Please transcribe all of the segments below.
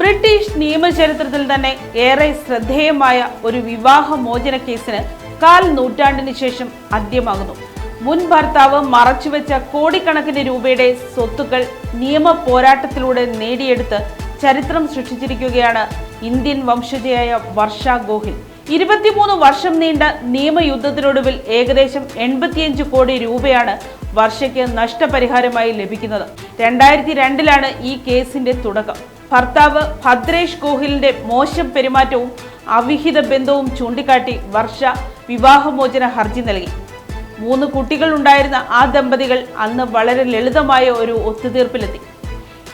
British നിയമചരിത്രത്തിൽ തന്നെ ഏറെ ശ്രദ്ധേയമായ ഒരു വിവാഹമോചന കേസിന് കാൽ നൂറ്റാണ്ടിന് ശേഷം അന്ത്യമാകുന്നു. മുൻ ഭർത്താവ് മറച്ചുവെച്ച കോടിക്കണക്കിന് രൂപയുടെ സ്വത്തുക്കൾ നിയമ പോരാട്ടത്തിലൂടെ നേടിയെടുത്ത് ചരിത്രം സൃഷ്ടിച്ചിരിക്കുകയാണ് ഇന്ത്യൻ വംശജയായ വർഷ ഗോഹിൽ. 23 വർഷം നീണ്ട നിയമയുദ്ധത്തിനൊടുവിൽ ഏകദേശം 85 കോടി രൂപയാണ് വർഷയ്ക്ക് നഷ്ടപരിഹാരമായി ലഭിക്കുന്നത്. 2002 ഈ കേസിന്റെ തുടക്കം. ഭർത്താവ് ഭദ്രേഷ് ഗോഹിലിന്റെ മോശം പെരുമാറ്റവും അവിഹിത ബന്ധവും ചൂണ്ടിക്കാട്ടി വർഷ വിവാഹമോചന ഹർജി നൽകി. 3 കുട്ടികൾ ഉണ്ടായിരുന്ന ആ ദമ്പതികൾ അന്ന് വളരെ ലളിതമായ ഒരു ഒത്തുതീർപ്പിലെത്തി.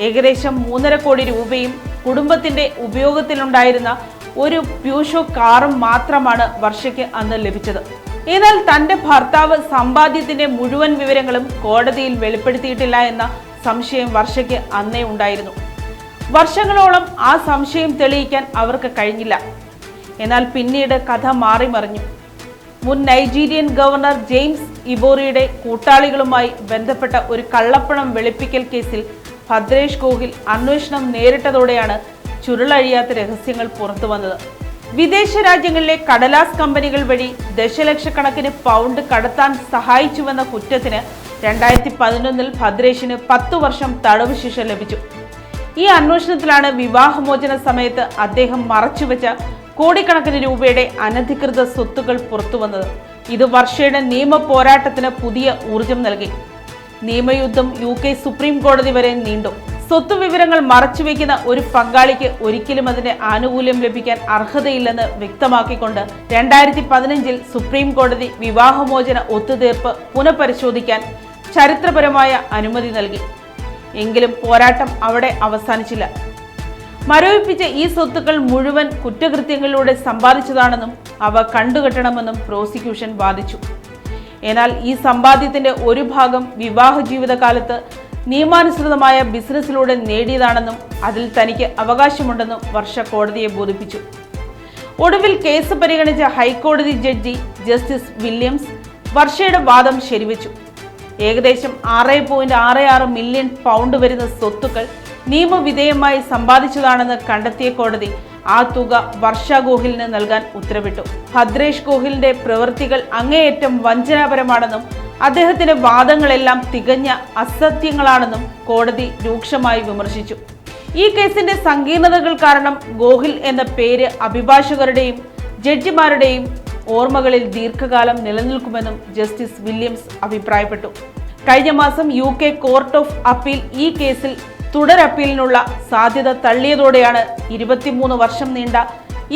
ഏകദേശം 3.5 കോടി രൂപയും കുടുംബത്തിന്റെ ഉപയോഗത്തിലുണ്ടായിരുന്ന ഒരു പ്യൂഷോ കാറും മാത്രമാണ് വർഷയ്ക്ക് അന്ന് ലഭിച്ചത്. എന്നാൽ തന്റെ ഭർത്താവ് സമ്പാദ്യത്തിന്റെ മുഴുവൻ വിവരങ്ങളും കോടതിയിൽ വെളിപ്പെടുത്തിയിട്ടില്ല എന്ന സംശയം വർഷയ്ക്ക് അന്നേ ഉണ്ടായിരുന്നു. വർഷങ്ങളോളം ആ സംശയം തെളിയിക്കാൻ അവർക്ക് കഴിഞ്ഞില്ല. എന്നാൽ പിന്നീട് കഥ മാറിമറിഞ്ഞു. മുൻ നൈജീരിയൻ ഗവർണർ ജെയിംസ് ഇബോറിയുടെ കൂട്ടാളികളുമായി ബന്ധപ്പെട്ട ഒരു കള്ളപ്പണം വെളുപ്പിക്കൽ കേസിൽ ഭദ്രേഷ് ഗോഹിൽ അന്വേഷണം നേരിട്ടതോടെയാണ് ചുരുളഴിയാത്ത രഹസ്യങ്ങൾ പുറത്തു വന്നത്. വിദേശ രാജ്യങ്ങളിലെ കടലാസ് കമ്പനികൾ വഴി ദശലക്ഷക്കണക്കിന് പൗണ്ട് കടത്താൻ സഹായിച്ചുവെന്ന കുറ്റത്തിന് 2011 ഭദ്രേഷിന് 10 വർഷം തടവ് ശിക്ഷ ലഭിച്ചു. ഈ അന്വേഷണത്തിലാണ് വിവാഹമോചന സമയത്ത് അദ്ദേഹം മറച്ചുവെച്ച കോടിക്കണക്കിന് രൂപയുടെ അനധികൃത സ്വത്തുക്കൾ പുറത്തുവന്നത്. ഇത് വർഷയുടെ നിയമ പോരാട്ടത്തിന് പുതിയ ഊർജം നൽകി. നിയമയുദ്ധം UK സുപ്രീം കോടതി വരെ നീണ്ടു. സ്വത്ത് വിവരങ്ങൾ മറച്ചുവെക്കുന്ന ഒരു പങ്കാളിക്ക് ഒരിക്കലും അതിന്റെ ആനുകൂല്യം ലഭിക്കാൻ അർഹതയില്ലെന്ന് വ്യക്തമാക്കിക്കൊണ്ട് 2015 സുപ്രീം കോടതി വിവാഹമോചന ഒത്തുതീർപ്പ് പുനഃപരിശോധിക്കാൻ ചരിത്രപരമായ അനുമതി നൽകി. എങ്കിലും പോരാട്ടം അവിടെ അവസാനിച്ചില്ല. മരവിപ്പിച്ച ഈ സ്വത്തുക്കൾ മുഴുവൻ കുറ്റകൃത്യങ്ങളിലൂടെ സമ്പാദിച്ചതാണെന്നും അവ കണ്ടുകെട്ടണമെന്നും പ്രോസിക്യൂഷൻ വാദിച്ചു. എന്നാൽ ഈ സമ്പാദ്യത്തിന്റെ ഒരു ഭാഗം വിവാഹ ജീവിതകാലത്ത് നിയമാനുസൃതമായ ബിസിനസ്സിലൂടെ നേടിയതാണെന്നും അതിൽ തനിക്ക് അവകാശമുണ്ടെന്നും വർഷ കോടതിയെ ബോധിപ്പിച്ചു. ഒടുവിൽ കേസ് പരിഗണിച്ച ഹൈക്കോടതി ജഡ്ജി ജസ്റ്റിസ് വില്യംസ് വർഷയുടെ വാദം ശരിവെച്ചു. ഏകദേശം 6.66 മില്യൺ പൗണ്ട് വരുന്ന സ്വത്തുക്കൾ നിയമവിധേയമായി സമ്പാദിച്ചതാണെന്ന് കണ്ടെത്തിയ കോടതി ആ തുക വർഷ ഗോഹിലിന് നൽകാൻ ഉത്തരവിട്ടു. ഭദ്രേഷ് ഗോഹിലിന്റെ പ്രവൃത്തികൾ അങ്ങേയറ്റം വഞ്ചനാപരമാണെന്നും അദ്ദേഹത്തിന്റെ വാദങ്ങളെല്ലാം തികഞ്ഞ അസത്യങ്ങളാണെന്നും കോടതി രൂക്ഷമായി വിമർശിച്ചു. ഈ കേസിന്റെ സങ്കീർണതകൾ കാരണം ഗോഹിൽ എന്ന പേര് അഭിഭാഷകരുടെയും ജഡ്ജിമാരുടെയും ഓർമ്മകളിൽ ദീർഘകാലം നിലനിൽക്കുമെന്നും ജസ്റ്റിസ് വില്യംസ് അഭിപ്രായപ്പെട്ടു. കഴിഞ്ഞ മാസം UK കോർട്ട് ഓഫ് അപ്പീൽ ഈ കേസിൽ തുടരപ്പീലിനുള്ള സാധ്യത തള്ളിയതോടെയാണ് 23 വർഷം നീണ്ട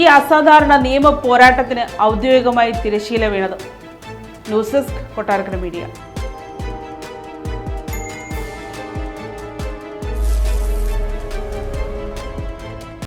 ഈ അസാധാരണ നിയമ പോരാട്ടത്തിന് ഔദ്യോഗികമായി തിരശ്ശീല വീണത്. News desk Kottarakkara media.